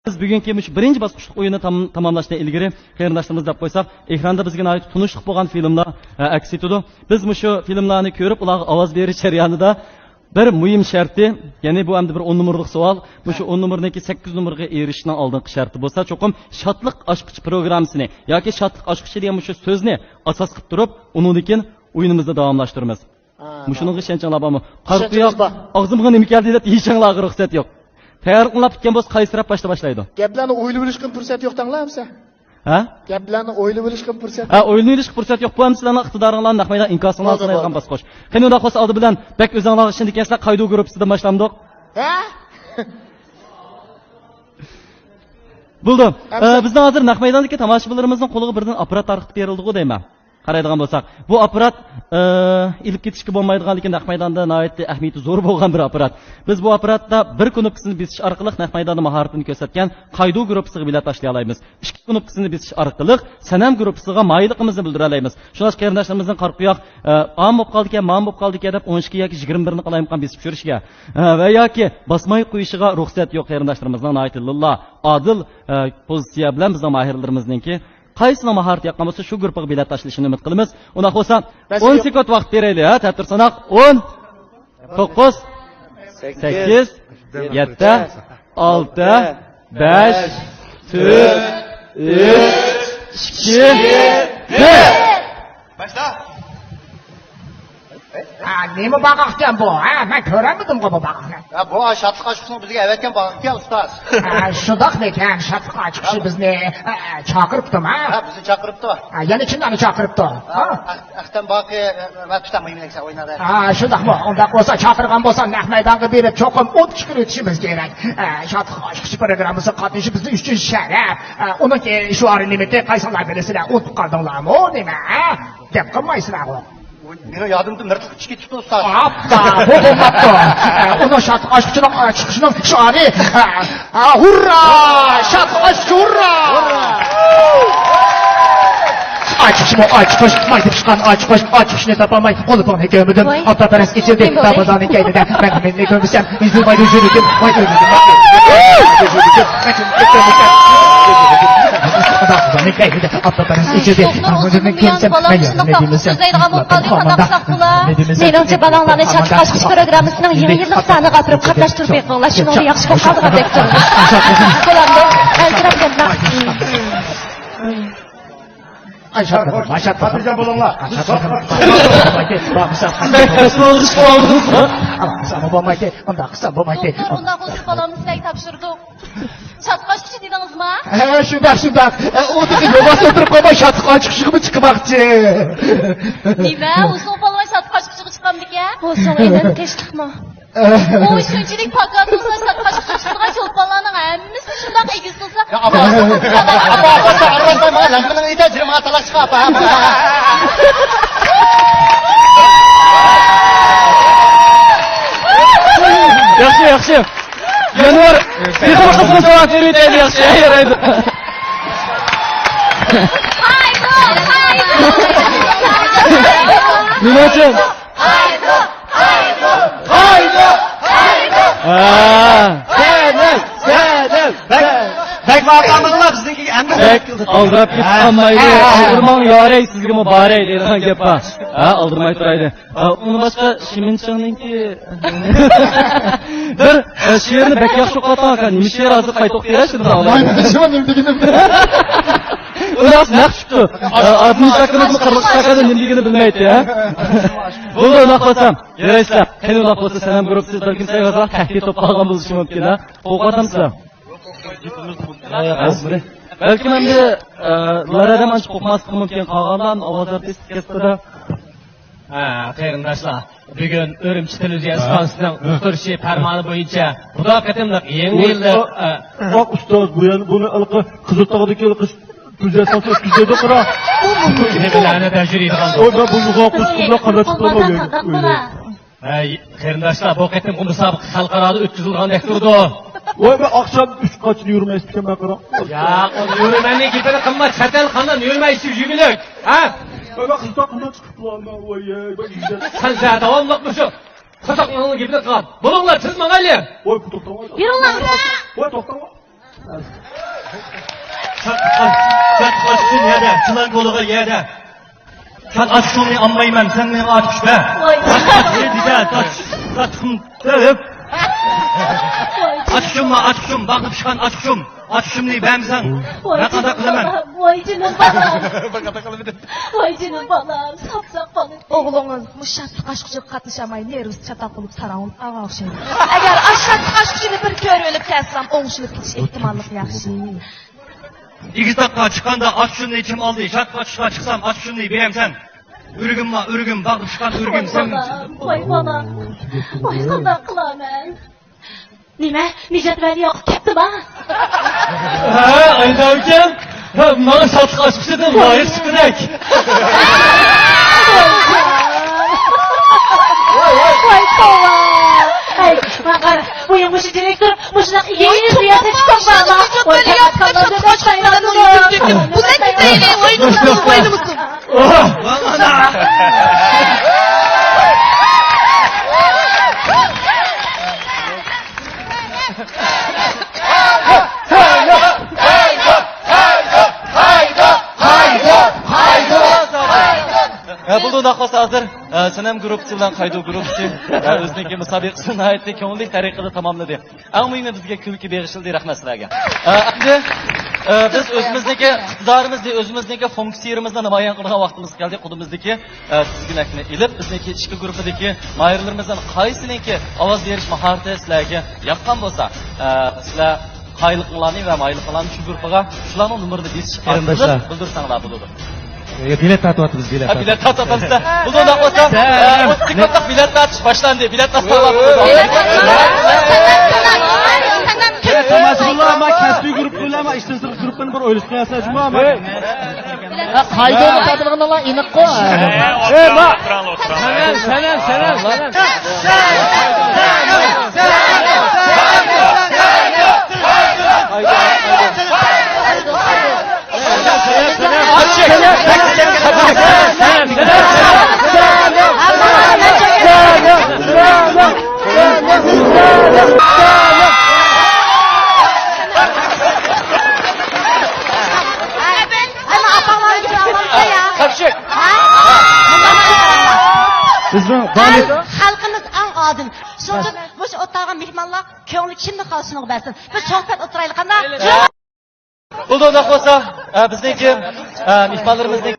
Biz bugungi birinchi bosqichlik o'yinni tamomlashdan ilgari qarindoshlarimiz deb qo'ysak, ekranda bizga oid tunishliq bo'lgan filmlar aks etadi. Biz shu filmlarni ko'rib, ularga ovoz berish jarayonida bir muhim sharti, ya'ni bu hamda bir 10 numurlik savol, shu 10 numurniki 8 numurga erishishning oldingi sharti bo'lsa, cho'qim shodlik ochqichi programmasini yoki shodlik ochqichi degan shu so'zni asos qilib turib, undan o'yinimizni davomlashtiramiz. Mushuningga ishonchinglar bormi? Qarqiyoq og'zimga nima keldi deb yeyishinglarga ruxsat yo'q. Tayyorlanib ketgan bo'lsa qaysirab boshlaydi. Gaplarni o'ylab olishga fursat yo'q tanglamsa? Ha? Gaplarni o'ylab olishga fursat. Ha, o'ylab olishga fursat yo'q. Bu ham sizlarning iqtidoringlarni naqmayda inkosinglarni sanaydigan bosqich. Qani unda qo'sa oldi bilan bak o'zinglar ishini keslar qaydu gruppasidan boshlandik. Ha? Bo'ldi. Bizning hozir naqmaydondagi tomoshabinlarimizning qo'liga birdan apparat tarqatib berildi-ku deyman. Qaraydigan bo'lsak, bu apparat ilib ketishga bo'lmaydigan, lekin naq maydonda nihoyatda ahamiyati zo'r bo'lgan bir apparat. Biz bu apparatda bir knopkasini bosish orqali naq maydonda mahoratini ko'rsatgan qaydu gruppasiga bilet tashlay olamiz. Ikki knopkasini bosish orqali sanam gruppasiga mayilligimizni bildira olamiz. Shuning qarindoshlarimizning qarqiyoq am bo'lib qoldi ekan, man bo'lib qoldi ekan deb 12 yoki 21 ni qalayimqan bosib ko'rishga va yoki bosmay qo'yishiga ruxsat yo'q qarindoshlarimizning nihoyatda lillah adil pozitsiya bilan bizning mahirlarimizningki qaysini mahorat yoqqan bo'lsa shu gruppaga bilet tashlashini umid qilamiz. Unda bo'lsa 10 sekund vaqt beraylik, ha, ta'tir sanaq 10 9 8 7 6 5 4 3 2 1 Başla. Nima baqaqdan bu? Ha, men ko'ramadim bu baqaqni. Ya bu şatlık aşkısını bizge evetken bakıkken ustaz. Shundoq ekan, shatliq chiqishi bizni chaqiribdimi? Ha bizi çakırıptı. Yana kimlarni chaqiribdi? Aktan bakı ve tutamayım neyse oynadı. Shundoqmi? Unda bo'lsa chaqirgan bo'lsa naq maydonga berib cho'qim o't chiqarib o'tishimiz kerak. Shatliq chiqishi programmasi qatnashishi bizni uchun sharaf. Uniki shu limiti qaysilar bilasizlar? O'tib qoldinglarmi? Nima? Deb qilmaysizlar. Benim yardımcı nırtık çıkı çıktı ustaz. Hatta bu olmaptı. Onu shatliq chiqishining shiori. Hurra! Shatliq hurra! Açmış, maydı çıkan açmışını tapamay. Onu bana gömüdüm. Hatta peres geçirdi. Tabadanın keydide. Ben ne gömüsem. Yüzü maydı yürüdüm. Maydı yürüdüm. Menimcha balonlarni shatliq ochish programmasining 20 yillik sani gapirib qatnashtirib qo'yinglar. Shuni yaxshi ko'p qoldirib deb turibmiz. Bularni aldirab ketma. Patlıcan bulunlar. Bundan qo'shib qolamiz, sizlarga topshirdik. Shatliq ochish dedingizmi? Shundoq. O'tirib yobas o'tirib qolmay shatliq chiqishimi chiqmoqchi. Nima? O'zing polvon shatliq ochish chiqqanmikan? O'zing endi teshliqmi? O shunchalik pakat bo'lsa, shatliq ochish chiqqan cho'lponlarning hammasi shundoq egiz bo'lsa. Apa arrasdan bana langkının ite jirma atalak çıkı apa. Yaxshi. Yanvar, texnik qismi javob bermaydi, yaxshi, yaraydi. Nima uchun? Haydo! Bek vatandaşlar bizdeki endi Aldırab ketganmaydi. Aldırmang yoray sizga muborak deydigan gap bor. Ha, aldırmay turaydi. Uni boshqa Shiminchingninki bir she'rni bek yaxshi o'qiyotgan ekan. Nima she'r hozir qayta o'qib berash dedi. Ular naqshibdi. Administratorimizni qirg'izchakada nimaligini bilmaydi, ha. Bo'ldi, unaqa qilsam, yaraysizlar. Qani unaqa bo'lsa, sanam guruhsiz balkim sayyorlar tahdid to'p qolgan bo'lishi mumkin, ha. Qo'rqatamsizlar. Balkim endi ulardan ancha qo'rqmaslik mumkin. Qolganlar ovozlar tez ketdi-da. Qarindoshlar, bugun Urumchi televiziya stantsiyasining uqtirishi farmoni bo'yicha xudo qatimliq yangi yilda ustoz buni ilqi Qiziltog'dagi ilqi kuzatsa o'tkazadi qara. nimalarni tajriba O da bunu qo'shqizlar qarab chiqadi. Qarindoshlar, bu qatim musobaqa xalqaro o'tkazilgandek turdi. Voy ben akşam 3 kaçını yürümeyizken ben kara. Ya o yürümenin gideni kılma çatal kandan yürümeyisi yürümülük. Ha? Ben kızdan kızdan çıkıp lan. Vay ya. Sen zaten olmak mısın? Kızaklanın gideni kal. Bulunlar çizmen Ali. Voy bu toktama. Yürü lan. Voy toktama. Sen kaçsın yerde, çılan koluğa yerde. Sen aç şunu anlayman, sen beni açmış be. Kaç diye, kaç deyip. Açışım, bakıp çıkan açışım ne ben sen. Ne kadar kılaman. Vay canım balam. Vay canım balam. Sapsaq balam. Oğlunuz muşat aşkıcı katışamayı nervus çatak bulup sarağın ağa okşaydı. Eğer aşat aşkıcını bir kör ölüp kessem oğuşulup gidiş ihtimallık yaxşı. 2 dakika çıkanda açışını içim aldı. Şatqa çıksam açışını berem sen. Ürgüm, bakıp çıkan ürgüm sen. Vay balam. Vay qanday qilaman? Nima? Mijatlar yoqib ketdimi? Ha, aytavken. Ha, bana satıq açmışydın, layık çıkırak. Vay balam. Ay, bakar. Bu yumuş direktör, muşnak yeni riyaset çıkmama. Vay kanatlarını başlayalım. Bu ne güzel, oyunu musun? Bana. Bulduğun akması hazır. Senem grupçu bilen kaydı grupçu. Özneki müsabıqasını ayetli köngüllik tariqada tamamladı. Eng mühimi bizga kulki berishildi, rahmat sizlarga. Endi biz o'zimizniki iqtidorimizni, o'zimizniki funksiyamizni namoyon qilgan vaqtimiz keldi. Qo'limizdagi tizginakni ilib, bizniki ichki guruhdagi mayirlarimizdan qaysiniki ovoz berish mahorati sizlarga yoqqan bo'lsa, sizlar qayliqlarni va mayliqlarni shu guruhga shularning numerini bildirsanglar bo'ladi. Bilet tatyapmiz, bilet. Bilet tatyapmizda. Bundan olsa, TikTok'ta bilet tatish boshlandı. Bilet tashlab Mas'ullar ama kasbiy guruh bo'lama, ishdan sirq guruhdan bir o'ylashgan yasashmi ama. Qayda o'tadiganlar aniq qo'y. Senem. Halkımız en adil. Şunca bu oturgan mehmanlar köngülü kimde kalsın versin. Biz sohbet oturaylık anda. Bulduğun olsa, bizdeki mihmanlarımızın